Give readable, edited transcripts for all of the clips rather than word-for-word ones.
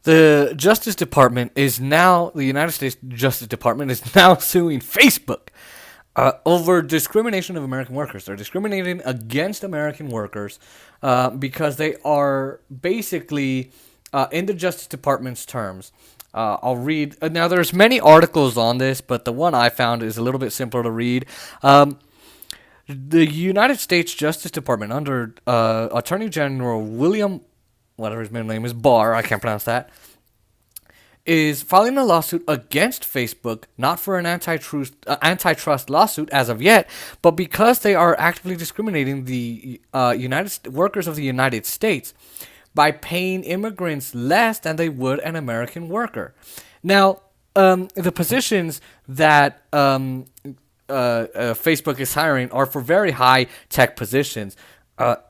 The United States Justice Department is now suing Facebook over discrimination of American workers. They're discriminating against American workers because they are basically, in the Justice Department's terms. I'll read. Now, there's many articles on this, but the one I found is a little bit simpler to read. The United States Justice Department, under Attorney General William, whatever his middle name is, Barr, I can't pronounce that, is filing a lawsuit against Facebook, not for an antitrust lawsuit as of yet, but because they are actively discriminating the workers of the United States by paying immigrants less than they would an American worker. Now, the positions that Facebook is hiring are for very high tech positions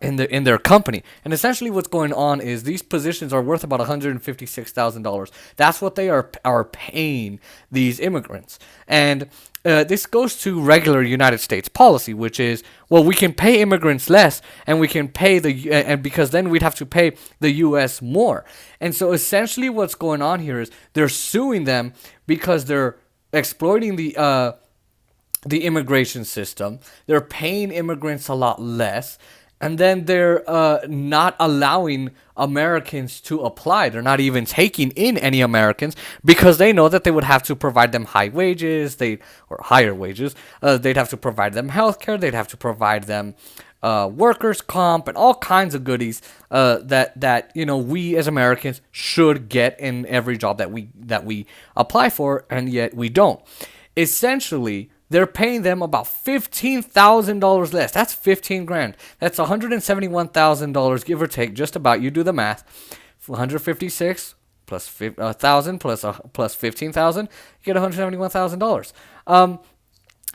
in their company. And essentially what's going on is these positions are worth about $156,000. That's what they are paying these immigrants. And this goes to regular United States policy, which is, well, we can pay immigrants less, and we can pay and because then we'd have to pay the U.S. more. And so essentially what's going on here is they're suing them because they're exploiting the immigration system. They're paying immigrants a lot less. And then they're not allowing Americans to apply. They're not even taking in any Americans because they know that they would have to provide them high wages, or higher wages. They'd have to provide them health care. They'd have to provide them workers' comp and all kinds of goodies that we as Americans should get in every job that we apply for, and yet we don't. Essentially, they're paying them about $15,000 less. That's 15 grand. That's $171,000, give or take, just about. You do the math. 156 plus 1,000 plus 15,000, you get $171,000.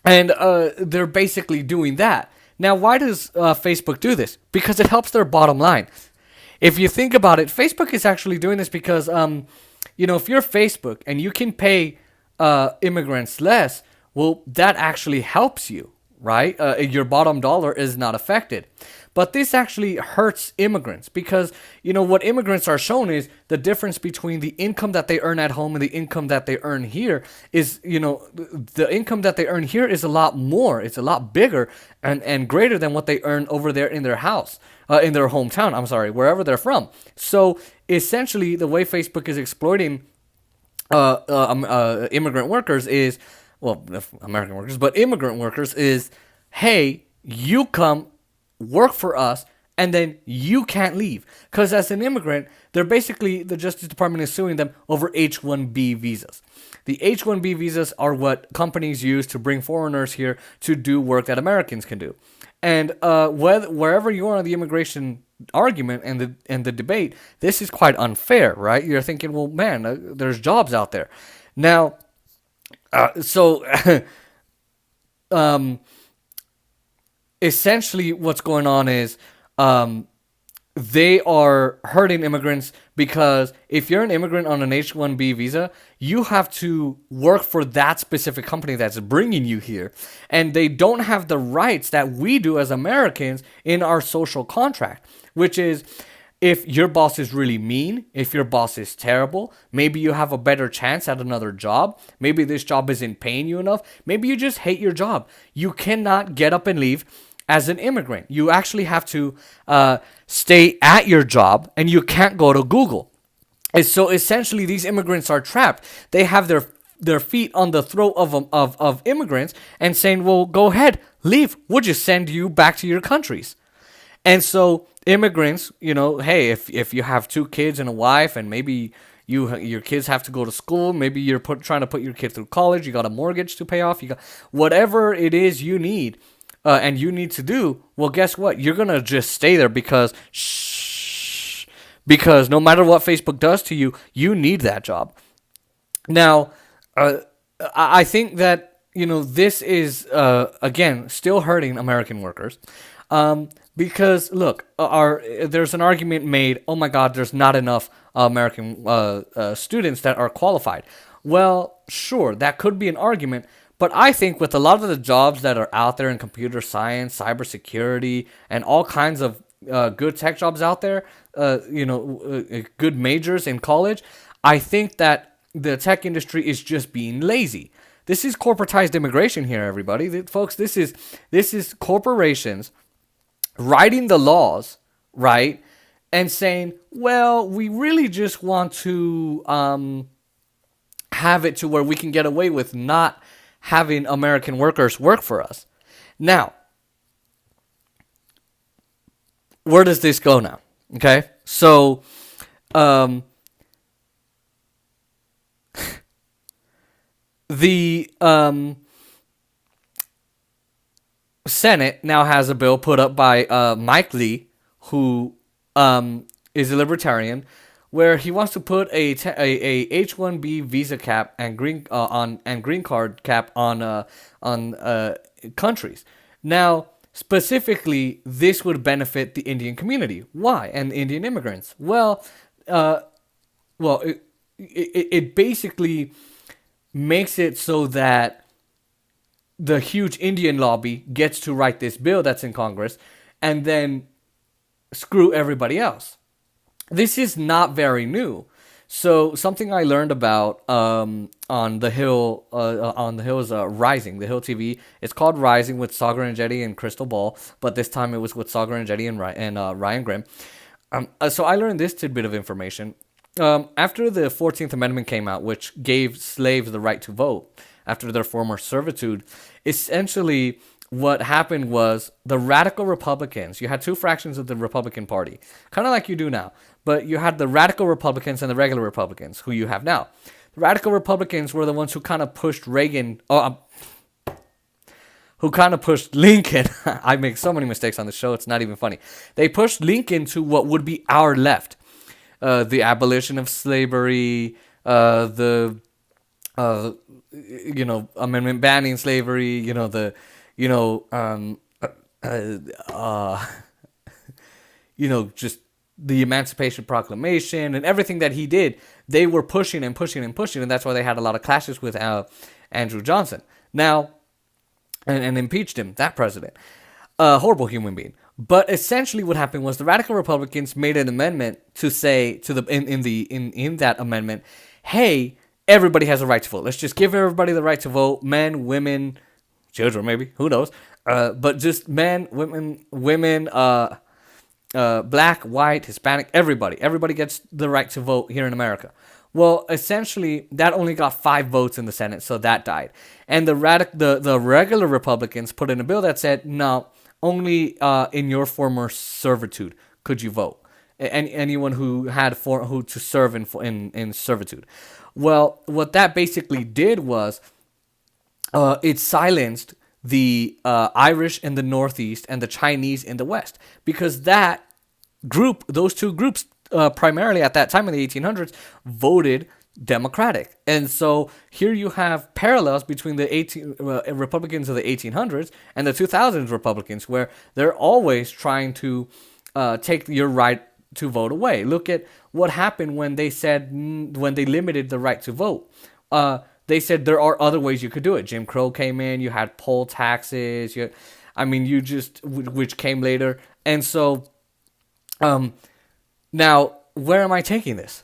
And they're basically doing that. Now, why does Facebook do this? Because it helps their bottom line. If you think about it, Facebook is actually doing this because, if you're Facebook and you can pay immigrants less, well, that actually helps you, right? Your bottom dollar is not affected. But this actually hurts immigrants because, what immigrants are shown is the difference between the income that they earn at home and the income that they earn here is, the income that they earn here is a lot more. It's a lot bigger and greater than what they earn over there in their house, in their hometown, wherever they're from. So essentially, the way Facebook is exploiting immigrant workers is, American workers, but immigrant workers is, hey, you come work for us, and then you can't leave. Because as an immigrant, the Justice Department is suing them over H-1B visas. The H-1B visas are what companies use to bring foreigners here to do work that Americans can do. And wherever you are on the immigration argument and the debate, this is quite unfair, right? You're thinking, well, man, there's jobs out there. Now, essentially what's going on is they are hurting immigrants because if you're an immigrant on an H-1B visa, you have to work for that specific company that's bringing you here. And they don't have the rights that we do as Americans in our social contract, which is, if your boss is really mean, if your boss is terrible, maybe you have a better chance at another job. Maybe this job isn't paying you enough. Maybe you just hate your job. You cannot get up and leave as an immigrant. You actually have to stay at your job, and you can't go to Google. And so essentially, these immigrants are trapped. They have their feet on the throat of immigrants and saying, well, go ahead, leave. We'll just send you back to your countries. And so immigrants, hey, if you have 2 kids and a wife, and maybe your kids have to go to school, maybe you're trying to put your kid through college, you got a mortgage to pay off, you got whatever it is you need, and you need to do, well, guess what? You're going to just stay there because no matter what Facebook does to you, you need that job. Now, I think that, this is, again, still hurting American workers. Because, look, there's an argument made, oh my God, there's not enough American students that are qualified. Well, sure, that could be an argument, but I think with a lot of the jobs that are out there in computer science, cybersecurity, and all kinds of good tech jobs out there, good majors in college, I think that the tech industry is just being lazy. This is corporatized immigration here, everybody. Folks, this is corporations writing the laws, right? And saying, well, we really just want to have it to where we can get away with not having American workers work for us. Now, where does this go now? Okay, so the Senate now has a bill put up by Mike Lee, who is a libertarian, where he wants to put a H-1B visa cap and green card cap on countries. Now, specifically, this would benefit the Indian community. Why? And Indian immigrants. Well, it basically makes it so that the huge Indian lobby gets to write this bill that's in Congress and then screw everybody else. This is not very new. So something I learned about on the Hill, Rising, the Hill TV. It's called Rising with Sagar Enjeti and Crystal Ball, but this time it was with Sagar Enjeti and Ryan Grimm. So I learned this tidbit of information. After the 14th Amendment came out, which gave slaves the right to vote after their former servitude, essentially what happened was the radical Republicans, you had two fractions of the Republican Party, kind of like you do now, but you had the radical Republicans and the regular Republicans, who you have now. The radical Republicans were the ones who kind of pushed Lincoln. I make so many mistakes on the show, it's not even funny. They pushed Lincoln to what would be our left. The abolition of slavery, amendment banning slavery, just the Emancipation Proclamation and everything that he did. They were pushing and pushing and pushing, and that's why they had a lot of clashes with Andrew Johnson. Now, and impeached him, that president. Horrible human being. But essentially, what happened was the radical Republicans made an amendment to say in that amendment, hey, everybody has a right to vote. Let's just give everybody the right to vote. Men, women, children, maybe, who knows? But just men, women, black, white, Hispanic, everybody. Everybody gets the right to vote here in America. Well, essentially, that only got 5 votes in the Senate, so that died. And the regular Republicans put in a bill that said, no, only in your former servitude could you vote. Anyone who had to serve in servitude. Well, what that basically did was it silenced the Irish in the Northeast and the Chinese in the West, because those two groups, primarily at that time in the 1800s, voted Democratic. And so here you have parallels between the Republicans of the 1800s and the 2000s Republicans, where they're always trying to take your right to vote away. Look at what happened when they limited the right to vote. They said there are other ways you could do it. Jim Crow came in. You had poll taxes. Which came later. And so, now where am I taking this?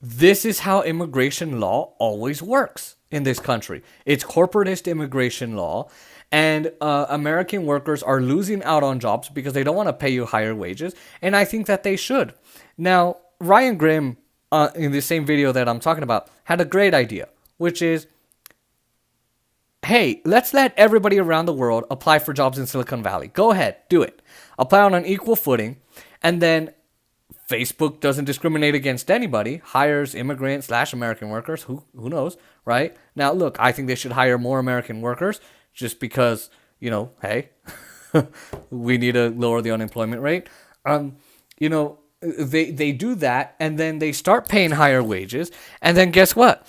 This is how immigration law always works in this country. It's corporatist immigration law, and American workers are losing out on jobs because they don't want to pay you higher wages, and I think that they should. Now, Ryan Grimm, in the same video that I'm talking about, had a great idea, which is, hey, let's let everybody around the world apply for jobs in Silicon Valley. Go ahead, do it. Apply on an equal footing, and then Facebook doesn't discriminate against anybody, hires immigrant / American workers, who knows, right? Now, look, I think they should hire more American workers just because, hey, we need to lower the unemployment rate. They do that, and then they start paying higher wages, and then guess what?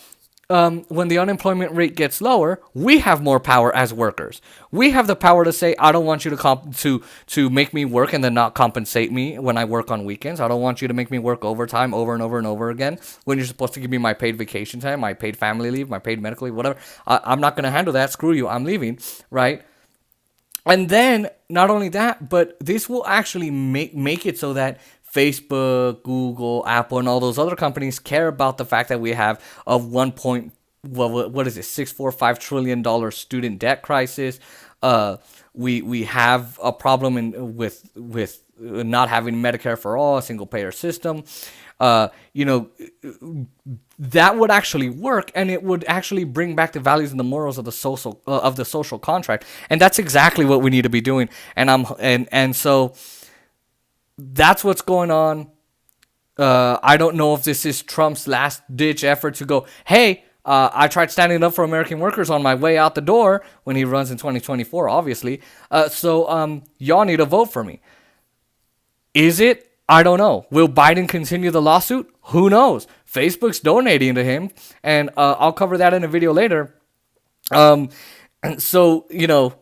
When the unemployment rate gets lower, we have more power as workers. We have the power to say, I don't want you to make me work and then not compensate me when I work on weekends. I don't want you to make me work overtime over and over and over again when you're supposed to give me my paid vacation time, my paid family leave, my paid medical leave, whatever. I'm not going to handle that. Screw you. I'm leaving, right? And then, not only that, but this will actually make it so that Facebook, Google, Apple, and all those other companies care about the fact that we have a what is it, $645 trillion student debt crisis. We have a problem with not having Medicare for all, a single payer system. You know, that would actually work, and it would actually bring back the values and the morals of the social contract, and that's exactly what we need to be doing. And so that's what's going on. I don't know if this is Trump's last ditch effort to go, hey, I tried standing up for American workers on my way out the door when he runs in 2024, obviously. So y'all need to vote for me. Is it? I don't know. Will Biden continue the lawsuit? Who knows? Facebook's donating to him, and I'll cover that in a video later. And so, you know,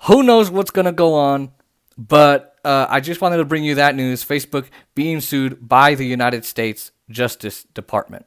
who knows what's going to go on, but I just wanted to bring you that news. Facebook being sued by the United States Justice Department.